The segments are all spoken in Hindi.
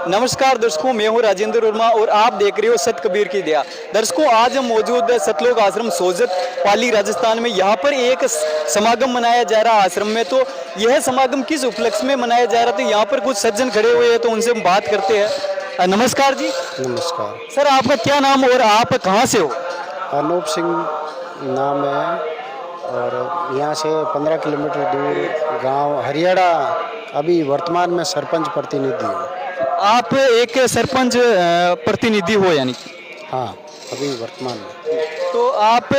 नमस्कार दर्शकों, मैं हूं राजेंद्र वर्मा और आप देख रहे हो सत कबीर की दया। दर्शकों, आज हम मौजूद है सतलोक आश्रम सोजत, पाली, राजस्थान में। यहाँ पर एक समागम मनाया जा रहा है आश्रम में। तो यह समागम किस उपलक्ष्य में मनाया जा रहा था, यहाँ पर कुछ सज्जन खड़े हुए हैं तो उनसे हम बात करते हैं। नमस्कार जी। नमस्कार सर, आपका क्या नाम और आप कहाँ से हो? अनूप सिंह नाम है और यहाँ से 15 किलोमीटर दूर गांव हरियाणा, अभी वर्तमान में सरपंच प्रतिनिधि हूँ। आप एक सरपंच प्रतिनिधि हो यानी? हाँ, अभी वर्तमान में। तो आप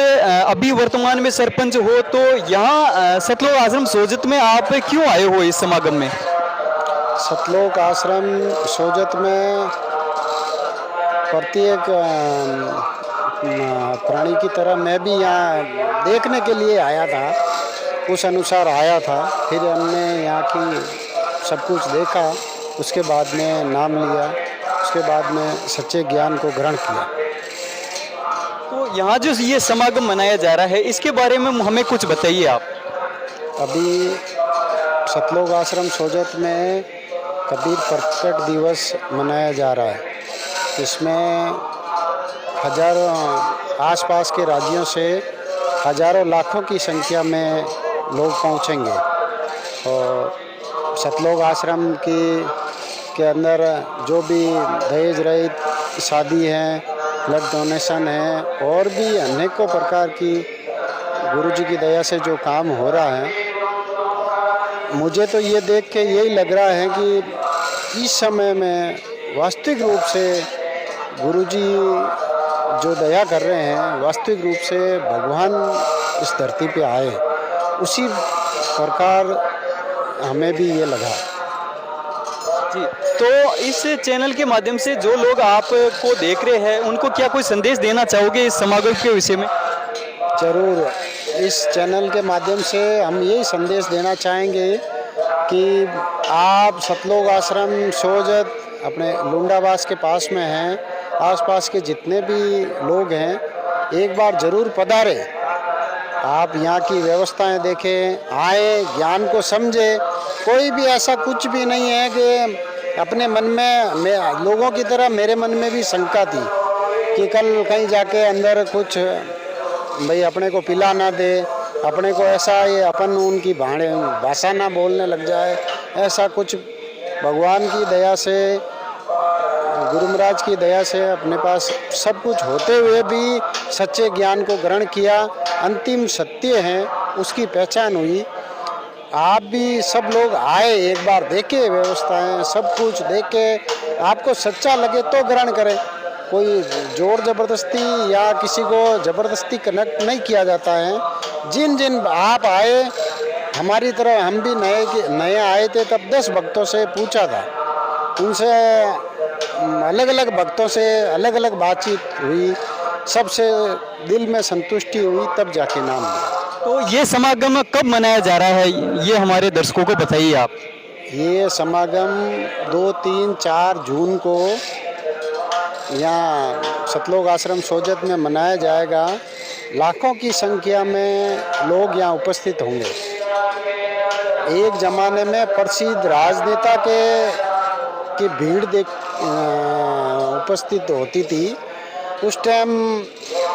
अभी वर्तमान में सरपंच हो, तो यहाँ सतलोक आश्रम सोजत में आप क्यों आए हो इस समागम में? सतलोक आश्रम सोजत में प्रत्येक प्राणी की तरह मैं भी यहाँ देखने के लिए आया था, उस अनुसार आया था। फिर हमने यहाँ की सब कुछ देखा, उसके बाद में नाम लिया, उसके बाद में सच्चे ज्ञान को ग्रहण किया। तो यहाँ जो ये समागम मनाया जा रहा है, इसके बारे में हमें कुछ बताइए आप। अभी सतलोक आश्रम सोजत में कबीर प्रकट दिवस मनाया जा रहा है। इसमें हजारों आसपास के राज्यों से हजारों लाखों की संख्या में लोग पहुँचेंगे और सतलोक आश्रम के अंदर जो भी दहेज रहित शादी है, ब्लड डोनेशन है और भी अनेकों प्रकार की गुरुजी की दया से जो काम हो रहा है, मुझे तो ये देख के यही लग रहा है कि इस समय में वास्तविक रूप से गुरुजी जो दया कर रहे हैं, वास्तविक रूप से भगवान इस धरती पे आए, उसी प्रकार हमें भी ये लगा जी। तो इस चैनल के माध्यम से जो लोग आपको देख रहे हैं, उनको क्या कोई संदेश देना चाहोगे इस समागम के विषय में? जरूर, इस चैनल के माध्यम से हम यही संदेश देना चाहेंगे कि आप सतलोक आश्रम सोजत अपने लुंडावास के पास में हैं, आसपास के जितने भी लोग हैं, एक बार जरूर पधारें। आप यहाँ की व्यवस्थाएं देखें, आए, ज्ञान को समझे। कोई भी ऐसा कुछ भी नहीं है कि अपने मन में लोगों की तरह मेरे मन में भी शंका थी कि कल कहीं जाके अंदर कुछ भाई अपने को पिला ना दे, अपने को ऐसा ये अपन उनकी भाषा ना बोलने लग जाए। ऐसा कुछ भगवान की दया से, गुरु महाराज की दया से अपने पास सब कुछ होते हुए भी सच्चे ज्ञान को ग्रहण किया। अंतिम सत्य है, उसकी पहचान हुई। आप भी सब लोग आए, एक बार देखे व्यवस्थाएं, सब कुछ देखे, आपको सच्चा लगे तो ग्रहण करें। कोई जोर जबरदस्ती या किसी को जबरदस्ती कनेक्ट नहीं किया जाता है। जिन जिन आप आए, हमारी तरह हम भी नए आए थे, तब 10 भक्तों से पूछा था, उनसे अलग अलग भक्तों से अलग अलग बातचीत हुई, सबसे दिल में संतुष्टि हुई, तब जाके नाम लिया। तो ये समागम कब मनाया जा रहा है, ये हमारे दर्शकों को बताइए आप। ये समागम 2, 3, 4 जून को यहाँ सतलोक आश्रम सोजत में मनाया जाएगा। लाखों की संख्या में लोग यहाँ उपस्थित होंगे। एक ज़माने में प्रसिद्ध राजनेता की भीड़ उपस्थित होती थी। उस टाइम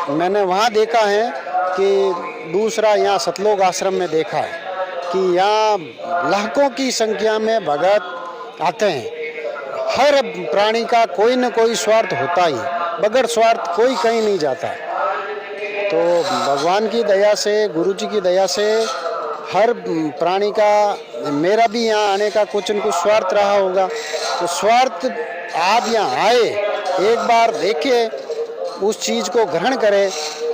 मैंने वहाँ देखा है कि दूसरा यहाँ सतलोक आश्रम में देखा है कि यहाँ लाखों की संख्या में भगत आते हैं। हर प्राणी का कोई न कोई स्वार्थ होता ही, बगैर स्वार्थ कोई कहीं नहीं जाता। तो भगवान की दया से, गुरु जी की दया से हर प्राणी का, मेरा भी यहाँ आने का कुछ न कुछ स्वार्थ रहा होगा। तो स्वार्थ आप यहाँ आए, एक बार देखे, उस चीज़ को ग्रहण करें,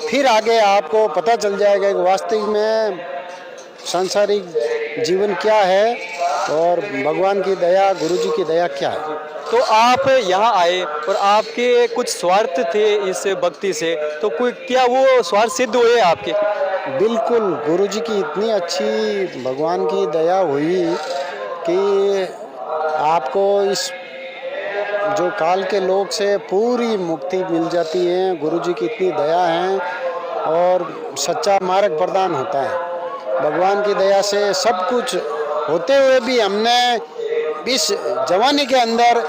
फिर आगे आपको पता चल जाएगा कि वास्तविक में सांसारिक जीवन क्या है और भगवान की दया, गुरु जी की दया क्या है। तो आप यहाँ आए और आपके कुछ स्वार्थ थे इस भक्ति से, तो कोई क्या वो स्वार्थ सिद्ध हुए आपके? बिल्कुल, गुरु जी की इतनी अच्छी भगवान की दया हुई कि आपको इस जो काल के लोग से पूरी मुक्ति मिल जाती है। गुरु जी की इतनी दया है और सच्चा मार्ग प्रदान होता है। भगवान की दया से सब कुछ होते हुए भी हमने इस जवानी के अंदर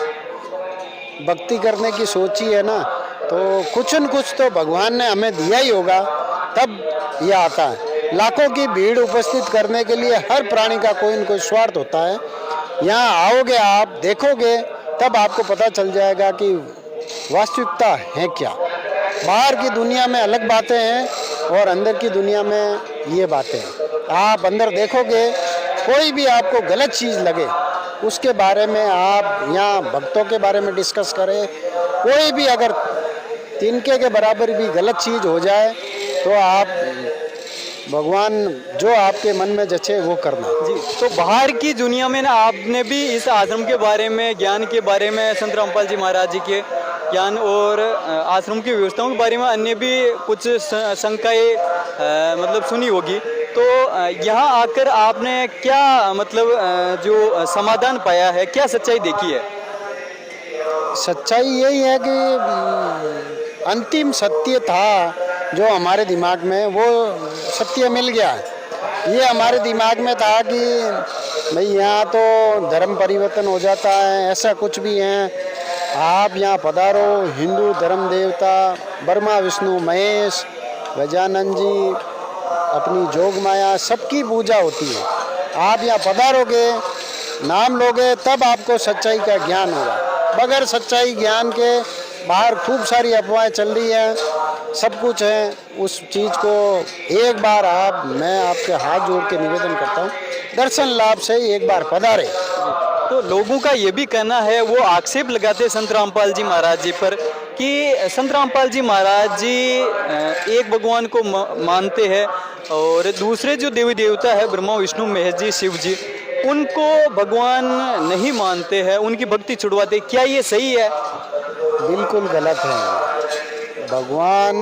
भक्ति करने की सोची है ना, तो कुछ न कुछ तो भगवान ने हमें दिया ही होगा, तब ये आता है। लाखों की भीड़ उपस्थित करने के लिए हर प्राणी का कोई न कोई स्वार्थ होता है। यहाँ आओगे आप, देखोगे, तब आपको पता चल जाएगा कि वास्तविकता है क्या। बाहर की दुनिया में अलग बातें हैं और अंदर की दुनिया में ये बातें हैं। आप अंदर देखोगे, कोई भी आपको गलत चीज़ लगे, उसके बारे में आप यहाँ भक्तों के बारे में डिस्कस करें। कोई भी अगर तिनके के बराबर भी गलत चीज़ हो जाए तो आप भगवान जो आपके मन में जचे वो करना। जी, तो बाहर की दुनिया में ना आपने भी इस आश्रम के बारे में, ज्ञान के बारे में, संत रामपाल जी महाराज जी के ज्ञान और आश्रम की व्यवस्थाओं के बारे में अन्य भी कुछ शंकाएं मतलब सुनी होगी। तो यहाँ आकर आपने क्या मतलब जो समाधान पाया है, क्या सच्चाई देखी है? सच्चाई यही है कि अंतिम सत्य था जो हमारे दिमाग में, वो सत्य मिल गया। ये हमारे दिमाग में था कि भाई यहाँ तो धर्म परिवर्तन हो जाता है, ऐसा कुछ भी है। आप यहाँ पधारो, हिंदू धर्म देवता ब्रह्मा विष्णु महेश गजानन जी, अपनी जोग माया, सबकी पूजा होती है। आप यहाँ पधारोगे, नाम लोगे, तब आपको सच्चाई का ज्ञान होगा। बगैर सच्चाई ज्ञान के बाहर खूब सारी अफवाहें चल रही हैं, सब कुछ है। उस चीज़ को एक बार मैं आपके हाथ जोड़ के निवेदन करता हूँ, दर्शन लाभ से एक बार पधारे। तो लोगों का ये भी कहना है, वो आक्षेप लगाते हैं संत रामपाल जी महाराज जी पर कि संत रामपाल जी महाराज जी एक भगवान को मानते हैं और दूसरे जो देवी देवता है ब्रह्मा विष्णु महेश जी शिव जी, उनको भगवान नहीं मानते हैं, उनकी भक्ति छुड़वाते। क्या ये सही है? बिल्कुल गलत है। भगवान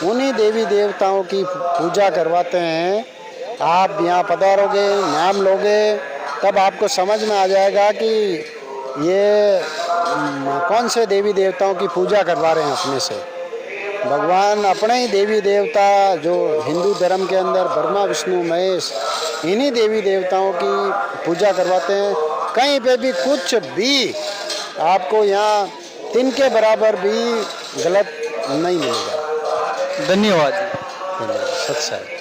उन्हीं देवी देवताओं की पूजा करवाते हैं। आप यहाँ पधारोगे, नाम लोगे, तब आपको समझ में आ जाएगा कि ये कौन से देवी देवताओं की पूजा करवा रहे हैं अपने से। भगवान अपने ही देवी देवता, जो हिंदू धर्म के अंदर ब्रह्मा विष्णु महेश, इन्हीं देवी देवताओं की पूजा करवाते हैं। कहीं पे भी कुछ भी आपको यहाँ तिनके बराबर भी गलत नहीं मिलेगा। धन्यवाद। धन्यवाद। सच्चाई।